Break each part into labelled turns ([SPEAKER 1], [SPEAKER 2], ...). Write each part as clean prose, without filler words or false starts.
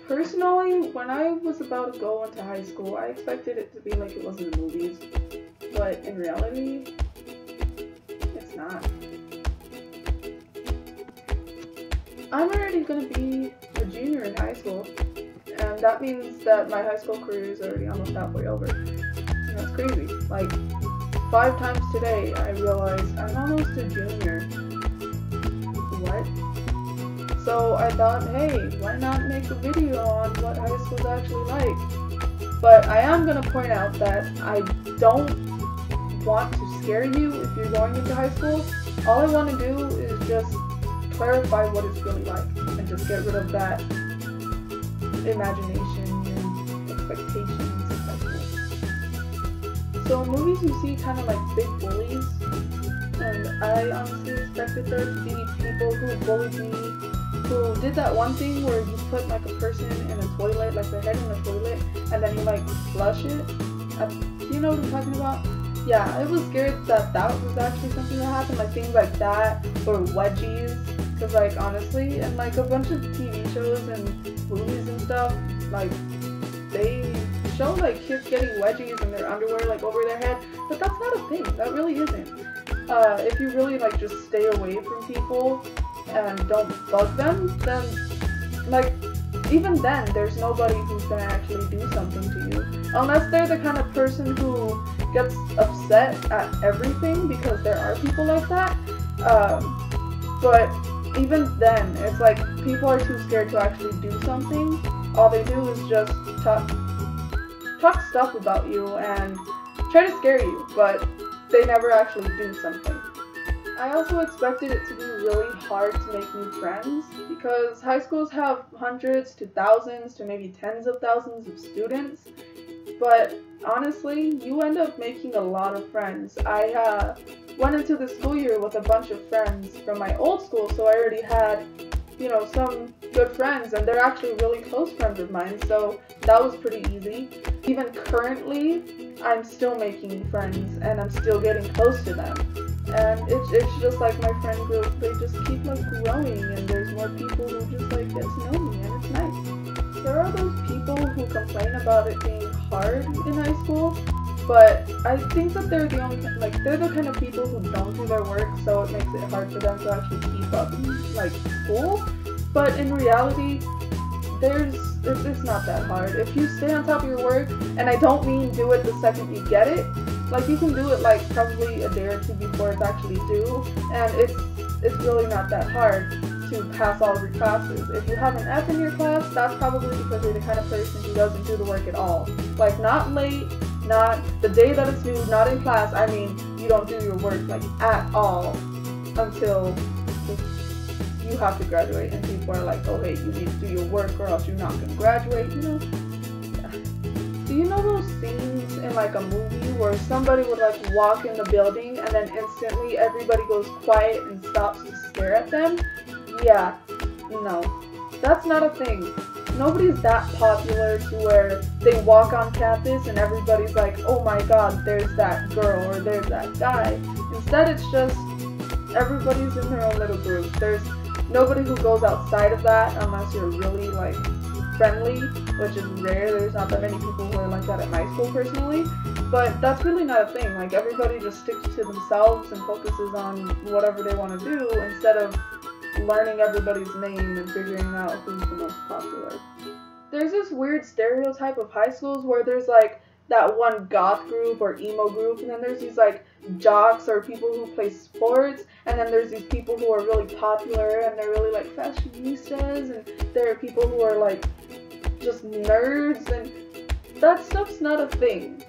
[SPEAKER 1] Personally, when I was about to go into high school, I expected it to be like it was in the movies, but in reality, it's not. I'm already gonna be a junior in high school, and that means that my high school career is already almost halfway over. And that's crazy. Like, 5 times today, I realized I'm almost a junior. What? So I thought, hey, why not make a video on what high school is actually like? But I am gonna point out that I don't want to scare you if you're going into high school. All I want to do is just clarify what it's really like and just get rid of that imagination and expectations of high school. So in movies you see kind of like big bullies, and I honestly expected there to be people who bullied me, who did that one thing where you put like a person in a toilet, like their head in a toilet, and then you like flush it. Do you know what I'm talking about? Yeah, I was scared that that was actually something that happened, like things like that, or wedgies, because like honestly, and like a bunch of TV shows and movies and stuff, like they show like kids getting wedgies in their underwear like over their head, but that's not a thing, that really isn't. If you really like just stay away from people and don't bug them, then like even then there's nobody who's gonna actually do something to you, unless they're the kind of person who gets upset at everything, because there are people like that. But even then, it's like people are too scared to actually do something. All they do is just talk stuff about you and try to scare you, but they never actually do something. I also expected it to be really hard to make new friends, because high schools have hundreds to thousands to maybe tens of thousands of students, but honestly, you end up making a lot of friends. I went into the school year with a bunch of friends from my old school, so I already had, you know, some good friends, and they're actually really close friends of mine, so that was pretty easy. Even currently, I'm still making friends, and I'm still getting close to them. And it's just like my friend group, they just keep like growing, and there's more people who just like get to know me, and it's nice. There are those people who complain about it being hard in high school, but I think that they're the kind of people who don't do their work, so it makes it hard for them to actually keep up in like school. But in reality, it's not that hard. If you stay on top of your work, and I don't mean do it the second you get it, like you can do it like probably a day or two before it's actually due, and it's really not that hard to pass all of your classes. If you have an F in your class, that's probably because you're the kind of person who doesn't do the work at all. Like not late, not the day that it's due, not in class, I mean you don't do your work like at all until you have to graduate, and people are like, oh hey, you need to do your work or else you're not going to graduate, you know? Yeah. Do you know those scenes in like a movie where somebody would like walk in the building and then instantly everybody goes quiet and stops to stare at them? Yeah, no, that's not a thing. Nobody's that popular to where they walk on campus and everybody's like, oh my god, there's that girl or there's that guy. Instead, it's just everybody's in their own little group. There's nobody who goes outside of that unless you're really like friendly, which is rare. There's not that many people who are like that at my school personally, but that's really not a thing. Like everybody just sticks to themselves and focuses on whatever they want to do instead of learning everybody's name and figuring out who's the most popular. There's this weird stereotype of high schools where there's like that one goth group or emo group, and then there's these like jocks or people who play sports, and then there's these people who are really popular and they're really like fashionistas, and there are people who are like just nerds, and that stuff's not a thing.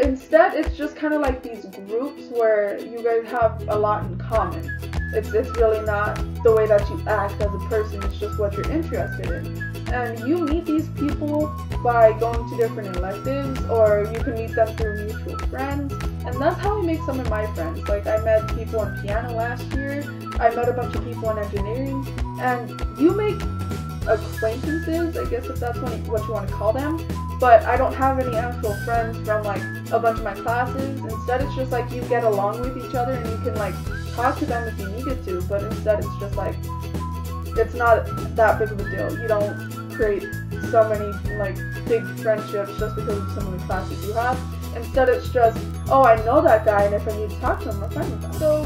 [SPEAKER 1] Instead, it's just kind of like these groups where you guys have a lot in common. It's really not the way that you act as a person, it's just what you're interested in. And you meet these people by going to different electives, or you can meet them through mutual friends, and that's how I make some of my friends. Like I met people in piano last year, I met a bunch of people in engineering, and you make acquaintances, I guess if that's what you want to call them, but I don't have any actual friends from like a bunch of my classes. Instead, it's just like you get along with each other and you can like talk to them if you needed to, but instead it's just like it's not that big of a deal. You don't create so many like big friendships just because of so many classes you have. Instead, it's just, oh, I know that guy, and if I need to talk to him, I'm fine with that. So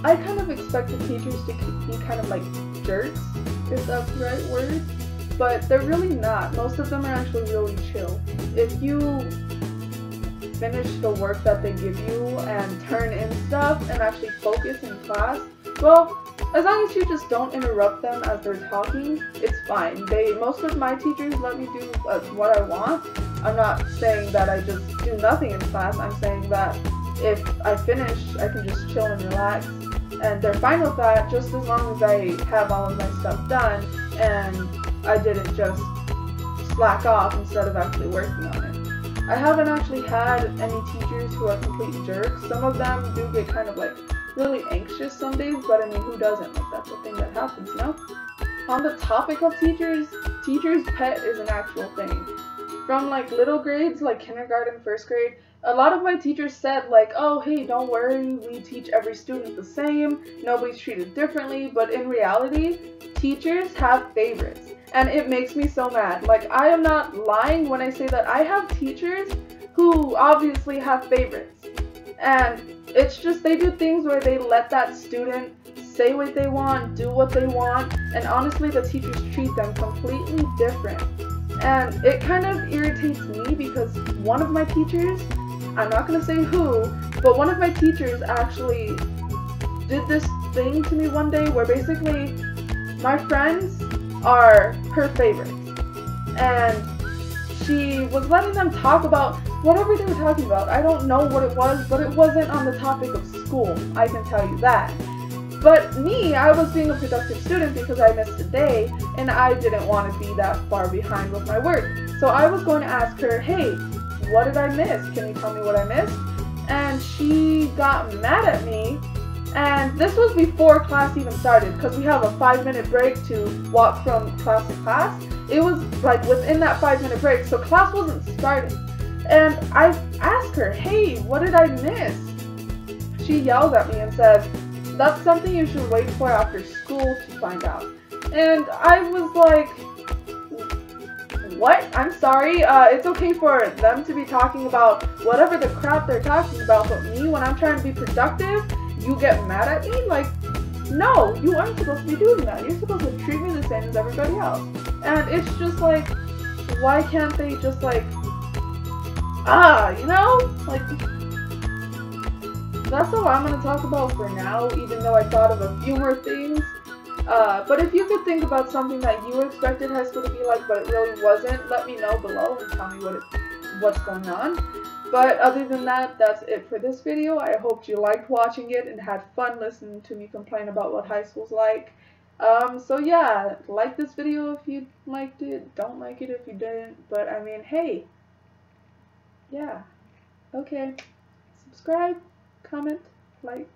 [SPEAKER 1] I kind of expect the teachers to be kind of like jerks, if that's the right word, but they're really not. Most of them are actually really chill. If you finish the work that they give you and turn in stuff and actually focus in class, well, as long as you just don't interrupt them as they're talking, it's fine. Most of my teachers let me do what I want. I'm not saying that I just do nothing in class. I'm saying that if I finish, I can just chill and relax, and they're fine with that, just as long as I have all of my stuff done and I didn't just slack off instead of actually working on it. I haven't actually had any teachers who are complete jerks. Some of them do get kind of like really anxious some days, but I mean, who doesn't? Like, that's the thing that happens, you know? On the topic of teachers pet is an actual thing. From like little grades, like kindergarten, first grade, a lot of my teachers said like, oh hey, don't worry, we teach every student the same, nobody's treated differently, but in reality, teachers have favorites, and it makes me so mad. Like, I am not lying when I say that I have teachers who obviously have favorites, and it's just they do things where they let that student say what they want, do what they want, and honestly the teachers treat them completely different. And it kind of irritates me because one of my teachers, I'm not going to say who, but one of my teachers actually did this thing to me one day where basically my friends are her favorites. And she was letting them talk about whatever they were talking about. I don't know what it was, but it wasn't on the topic of school, I can tell you that. But me, I was being a productive student because I missed a day, and I didn't want to be that far behind with my work. So I was going to ask her, hey, what did I miss? Can you tell me what I missed? And she got mad at me, and this was before class even started, because we have a 5-minute break to walk from class to class. It was like within that 5-minute break, so class wasn't starting. And I asked her, hey, what did I miss? She yelled at me and said, that's something you should wait for after school to find out. And I was like, what? I'm sorry, it's okay for them to be talking about whatever the crap they're talking about, but me, when I'm trying to be productive, you get mad at me? Like, no, you aren't supposed to be doing that. You're supposed to treat me the same as everybody else. And it's just like, why can't they just like, you know? Like, that's all I'm going to talk about for now, even though I thought of a few more things. But if you could think about something that you expected high school to be like, but it really wasn't, let me know below and tell me what's going on. But other than that, that's it for this video. I hope you liked watching it and had fun listening to me complain about what high school's like. So yeah, like this video if you liked it, don't like it if you didn't, but I mean, hey, yeah, okay, subscribe, comment, like.